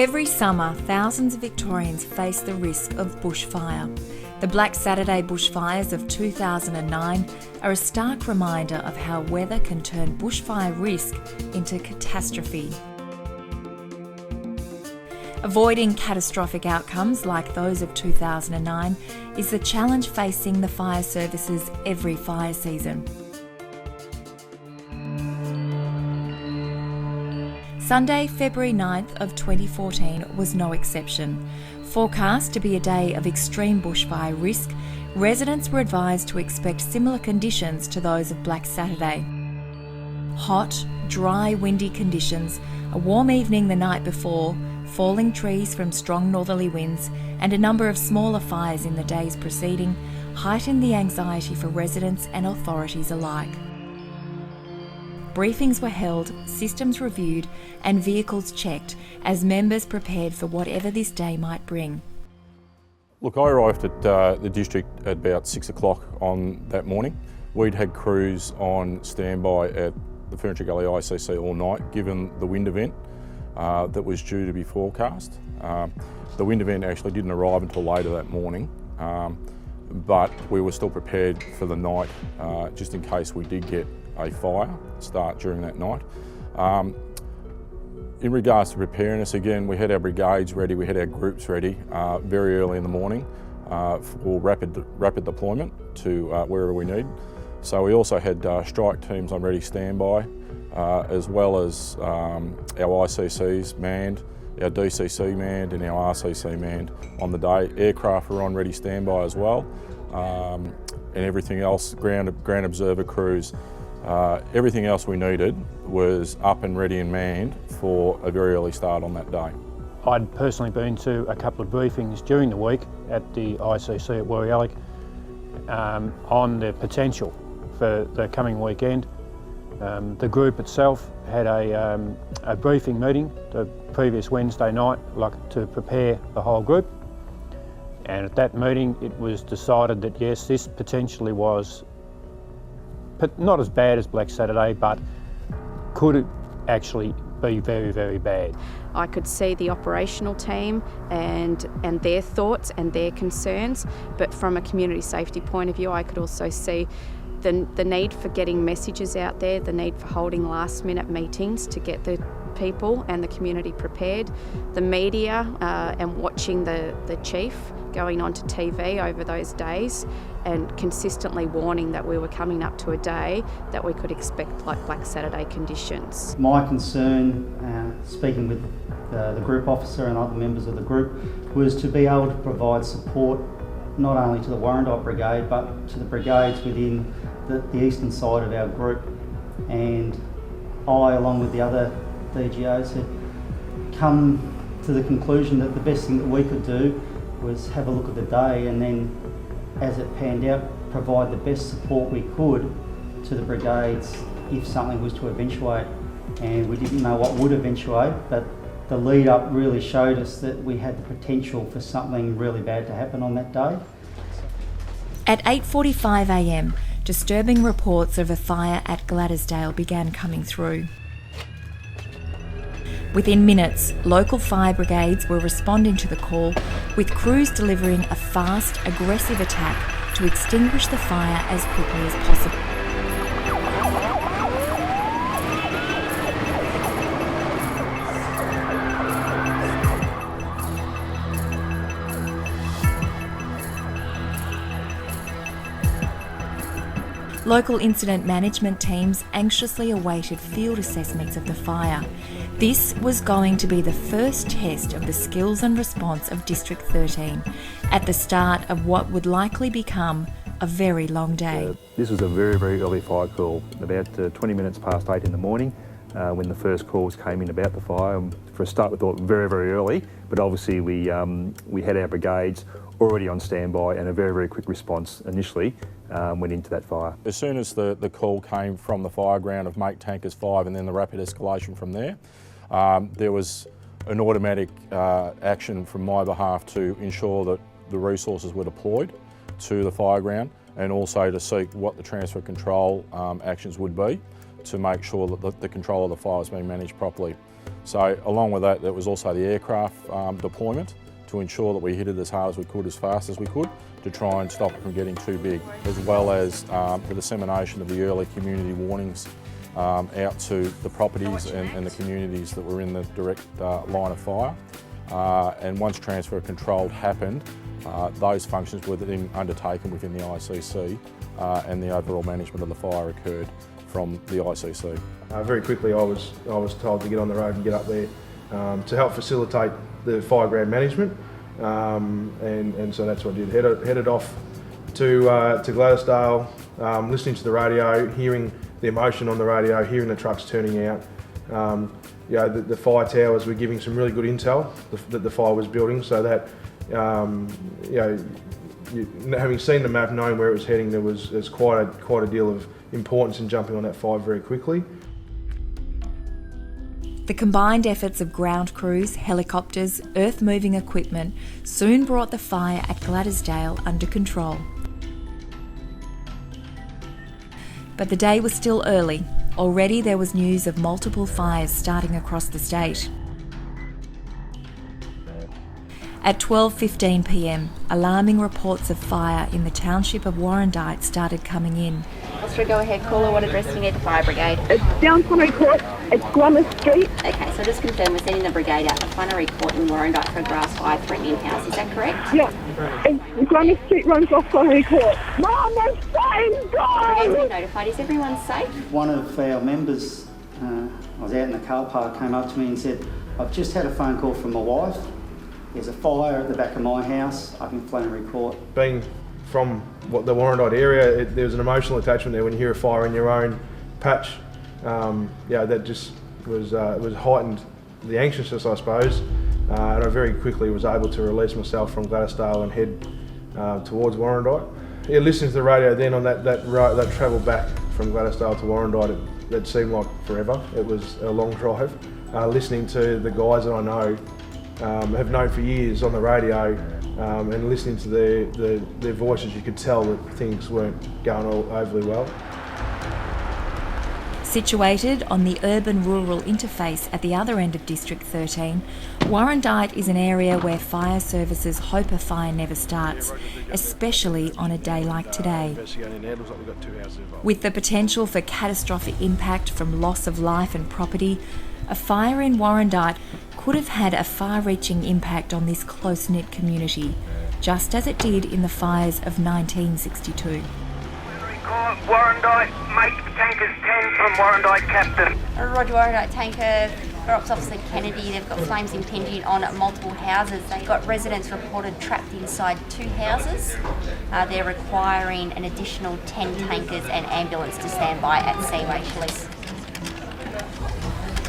Every summer, thousands of Victorians face the risk of bushfire. The Black Saturday bushfires of 2009 are a stark reminder of how weather can turn bushfire risk into catastrophe. Avoiding catastrophic outcomes like those of 2009 is the challenge facing the fire services every fire season. Sunday, February 9th of 2014 was no exception. Forecast to be a day of extreme bushfire risk, residents were advised to expect similar conditions to those of Black Saturday. Hot, dry, windy conditions, a warm evening the night before, falling trees from strong northerly winds, and a number of smaller fires in the days preceding heightened the anxiety for residents and authorities alike. Briefings were held, systems reviewed, and vehicles checked as members prepared for whatever this day might bring. Look, I arrived at the district at about 6 o'clock on that morning. We'd had crews on standby at the Furniture Gully ICC all night, given the wind event that was due to be forecast. The wind event actually didn't arrive until later that morning, but we were still prepared for the night just in case we did get a fire start during that night. In regards to preparedness, again, we had our brigades ready, we had our groups ready very early in the morning for rapid deployment to wherever we need. So we also had strike teams on ready standby, as well as our ICCs manned, our DCC manned and our RCC manned on the day. Aircraft were on ready standby as well, and everything else, ground observer crews, everything else we needed was up and ready and manned for a very early start on that day. I'd personally been to a couple of briefings during the week at the ICC at Werriyallock on the potential for the coming weekend. The group itself had a briefing meeting the previous Wednesday night to prepare the whole group, and at that meeting it was decided that yes, this potentially was not as bad as Black Saturday, but could actually be very, very bad. I could see the operational team and their thoughts and their concerns, but from a community safety point of view, I could also see the need for getting messages out there, the need for holding last minute meetings to get the people and the community prepared, the media and watching the chief going onto TV over those days and consistently warning that we were coming up to a day that we could expect like Black Saturday conditions. My concern, speaking with the group officer and other members of the group, was to be able to provide support not only to the Warrandyte Brigade but to the brigades within the eastern side of our group. And I, along with the other DGOs, had come to the conclusion that the best thing that we could do was have a look at the day and then, as it panned out, provide the best support we could to the brigades if something was to eventuate. And we didn't know what would eventuate, but the lead up really showed us that we had the potential for something really bad to happen on that day. At 8:45 a.m, disturbing reports of a fire at Gladdesdale began coming through. Within minutes, local fire brigades were responding to the call, with crews delivering a fast, aggressive attack to extinguish the fire as quickly as possible. Local incident management teams anxiously awaited field assessments of the fire. This was going to be the first test of the skills and response of District 13 at the start of what would likely become a very long day. This was a very, very early fire call, about 20 minutes past 8 in the morning when the first calls came in about the fire. For a start, we thought very, very early, but obviously we had our brigades already on standby and a very, very quick response initially went into that fire. As soon as the call came from the fire ground of make tankers 5 and then the rapid escalation from there, there was an automatic action from my behalf to ensure that the resources were deployed to the fire ground and also to seek what the transfer control actions would be to make sure that the control of the fire is being managed properly. So along with that, there was also the aircraft deployment to ensure that we hit it as hard as we could, as fast as we could, to try and stop it from getting too big, as well as the dissemination of the early community warnings out to the properties and the communities that were in the direct line of fire. And once transfer of control happened, those functions were then undertaken within the ICC and the overall management of the fire occurred from the ICC. Very quickly I was told to get on the road and get up there to help facilitate the fireground management, and so that's what I did. Headed off to Gladysdale, listening to the radio, hearing the emotion on the radio, hearing the trucks turning out. The fire towers were giving some really good intel that the fire was building, so that having seen the map, knowing where it was heading, there's quite a deal of importance in jumping on that fire very quickly. The combined efforts of ground crews, helicopters, earth-moving equipment soon brought the fire at Gladysdale under control. But the day was still early. Already there was news of multiple fires starting across the state. At 12:15 p.m, alarming reports of fire in the township of Warrandyte started coming in. Officer, go ahead, caller, what address do you need the fire brigade? It's down Connery Court, it's Grummer Street. Okay, so just confirm we're sending the brigade out to Connery Court in Warrandyte for a grass fire threatening house, is that correct? Yeah, and Grummer Street runs off Connery Court. Mum, I'm saying Brigade's go! been notified, is everyone safe? One of our members, I was out in the car park, came up to me and said, I've just had a phone call from my wife. There's a fire at the back of my house up in Flannery Court. Being from the Warrandyte area, there's an emotional attachment there when you hear a fire in your own patch. That just was heightened the anxiousness, I suppose, and I very quickly was able to release myself from Gladysdale and head towards Warrandyte. Yeah, listening to the radio then on that travel back from Gladysdale to Warrandyte, it seemed like forever. It was a long drive. Listening to the guys that I know have known for years on the radio, and listening to their voices, you could tell that things weren't going all overly well. Situated on the urban-rural interface at the other end of District 13, Warrandyte is an area where fire services hope a fire never starts, especially on a day like today. With the potential for catastrophic impact from loss of life and property, a fire in Warrandyte could have had a far-reaching impact on this close-knit community, just as it did in the fires of 1962. Warrandyte, make tankers 10 from Warrandyte Captain. Roger, Warrandyte tanker, Ops Officer Kennedy, they've got flames impinging on multiple houses. They've got residents reported trapped inside 2 houses. They're requiring an additional 10 tankers and ambulance to stand by at Seaway Police.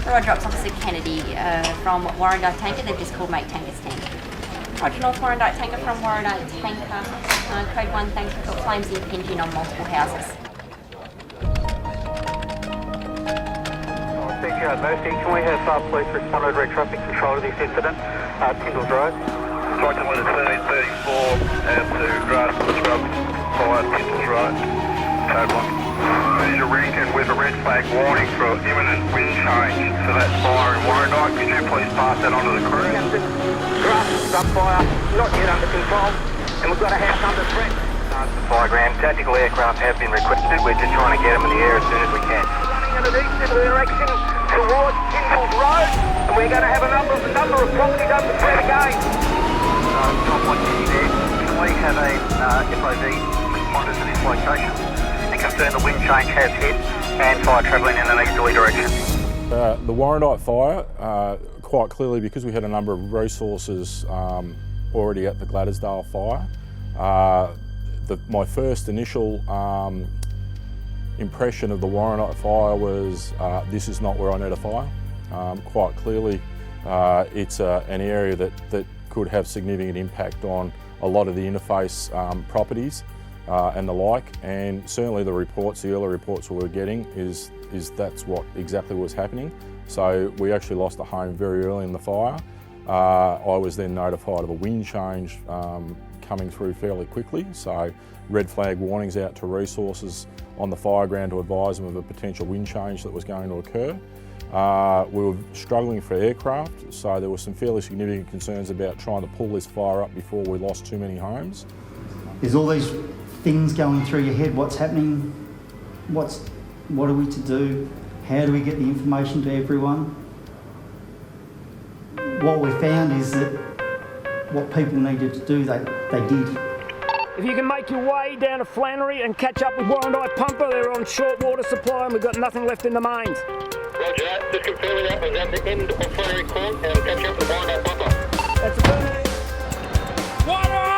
Roger, Ops Officer Kennedy from Warrandyte Tanker, they've just called Make Tankers 10. Roger, North Warrandyte Tanker from Warrandyte Tanker, code 1, thanks, we've got flames impinging on multiple houses. Mercy, can we have police respond to direct traffic control to this incident? Tyndall's Road. Striking with a 1334 and to Grasslands Road, fire Tyndall's Road. Code 1. Visual Rankin with a red flag warning for imminent wind change for that fire in Warrandyte. Could you please pass that on to the crew? Grasslands fire, not yet under control, and we've got a house under threat. The fireground, tactical aircraft have been requested. We're just trying to get them in the air as soon as we can. Running in an easterly direction towards Tyndall's Road, and we're going to have a number of properties under threat again. Top 1 Kitty there. Can we have a FOV respond to this location and confirm the wind change has hit and fire travelling in an easterly direction? The Warrandyte fire, quite clearly, because we had a number of resources already at the Gladysdale fire, my first initial impression of the Warrandyte fire was this is not where I need a fire. Quite clearly, it's an area that could have significant impact on a lot of the interface properties and the like, and certainly the early reports we were getting is that's what exactly was happening. So we actually lost a home very early in the fire. I was then notified of a wind change coming through fairly quickly, so red flag warnings out to resources on the fire ground to advise them of a potential wind change that was going to occur. We were struggling for aircraft, so there were some fairly significant concerns about trying to pull this fire up before we lost too many homes. There's all these things going through your head. What's happening? What are we to do? How do we get the information to everyone? What we found is that what people needed to do, they did. If you can make your way down to Flannery and catch up with Warrandyte Pumper, they're on short water supply and we've got nothing left in the mains. Roger that. Just confirming that was at the end of Flannery Court and catch up with Warrandyte Pumper. That's affirmative. Water on!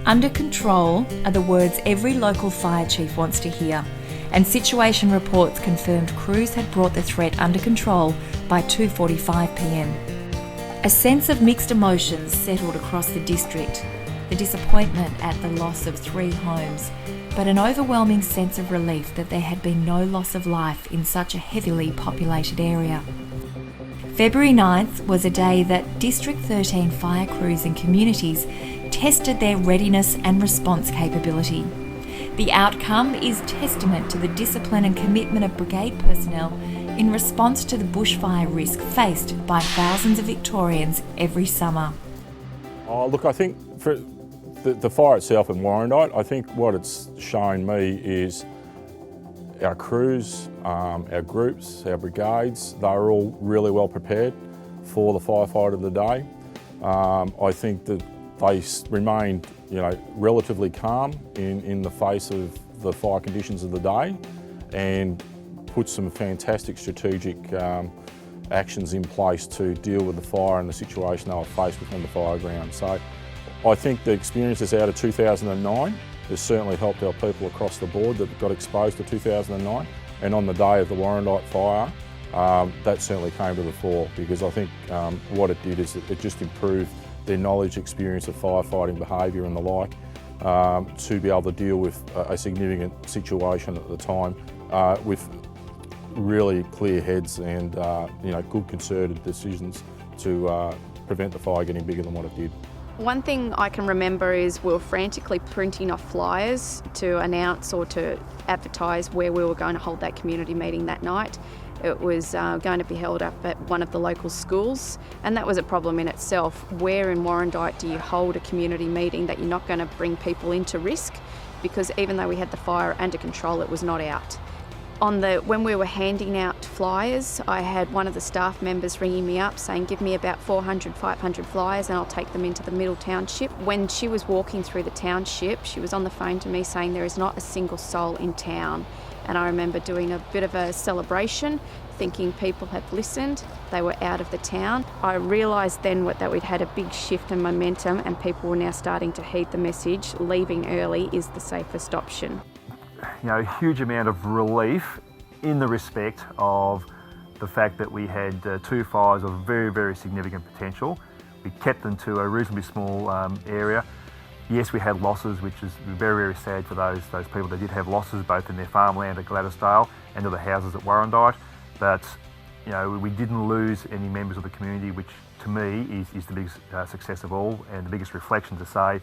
Under control are the words every local fire chief wants to hear, and situation reports confirmed crews had brought the threat under control by 2:45 p.m. A sense of mixed emotions settled across the district, the disappointment at the loss of 3 homes, but an overwhelming sense of relief that there had been no loss of life in such a heavily populated area. February 9th was a day that District 13 fire crews and communities tested their readiness and response capability. The outcome is testament to the discipline and commitment of brigade personnel in response to the bushfire risk faced by thousands of Victorians every summer. Oh, look, I think for the fire itself in Warrandyte, I think what it's shown me is our crews, our groups, our brigades, they're all really well prepared for the firefight of the day. I think that they remained, relatively calm in the face of the fire conditions of the day, and put some fantastic strategic actions in place to deal with the fire and the situation they were faced with on the fire ground. So I think the experiences out of 2009 has certainly helped our people across the board that got exposed to 2009, and on the day of the Warrandyte fire, that certainly came to the fore, because I think what it did is it just improved their knowledge, experience of firefighting behaviour and the like, to be able to deal with a significant situation at the time with really clear heads and good concerted decisions to prevent the fire getting bigger than what it did. One thing I can remember is we were frantically printing off flyers to announce or to advertise where we were going to hold that community meeting that night. It was going to be held up at one of the local schools, and that was a problem in itself. Where in Warrandyte do you hold a community meeting that you're not going to bring people into risk? Because even though we had the fire under control, it was not out. When we were handing out flyers, I had one of the staff members ringing me up saying, give me about 400, 500 flyers and I'll take them into the middle township. When she was walking through the township, she was on the phone to me saying there is not a single soul in town. And I remember doing a bit of a celebration, thinking people had listened, they were out of the town. I realised then that we'd had a big shift in momentum and people were now starting to heed the message, leaving early is the safest option. You know, a huge amount of relief in the respect of the fact that we had 2 fires of very, very significant potential. We kept them to a reasonably small area. Yes, we had losses, which is very, very sad for those people that did have losses, both in their farmland at Gladdisdale and to the houses at Warrandyte. But you know, we didn't lose any members of the community, which to me is the biggest success of all and the biggest reflection to say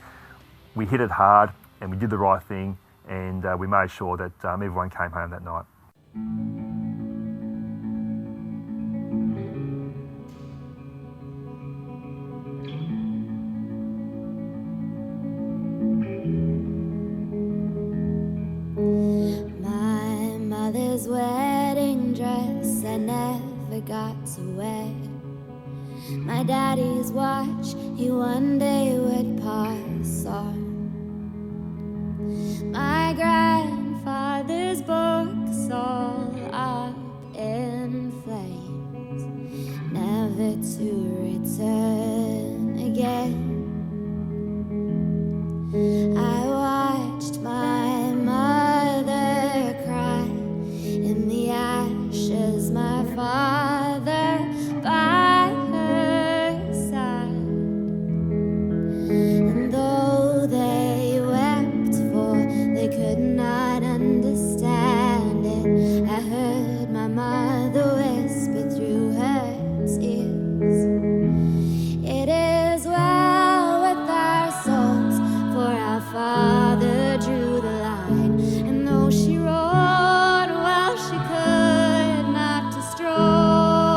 we hit it hard and we did the right thing, and we made sure that everyone came home that night. My mother's wedding dress I never got to wear. My daddy's watch he one day would pass on. My grandfather's books all up in flames, never to return again. I watched my mother cry in the ashes, my father by her side. And though they wept, for they could not understand it, I heard my mother whisper through her tears, "It is well with our souls, for our Father drew the line, and though she roared, well, she could not destroy.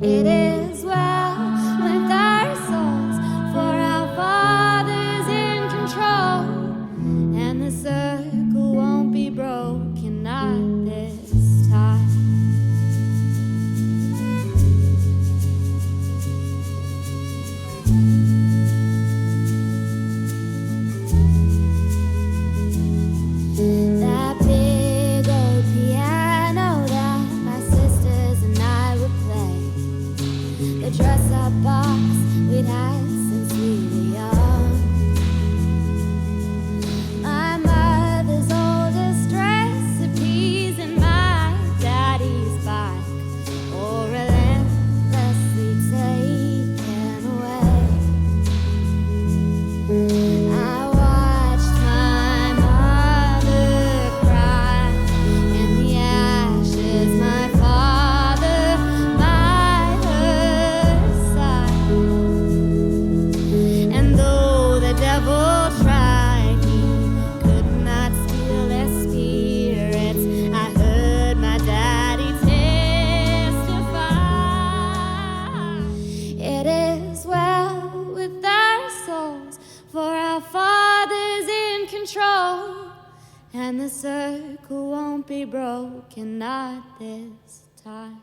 It is well with our souls, for our Father's in control, and the circle won't be broken, not this time." That big old piano that my sisters and I would play, the dress-up box we'd had since we were young, my mother's oldest recipes and my daddy's bike, all relentlessly taken away. I watched my mother cry in the ashes, my father by her side. And though the devil tried, he could not steal their spirits. I heard my daddy testify. It is well with our souls, for our Father's in control, and the circle won't be broken, not this time.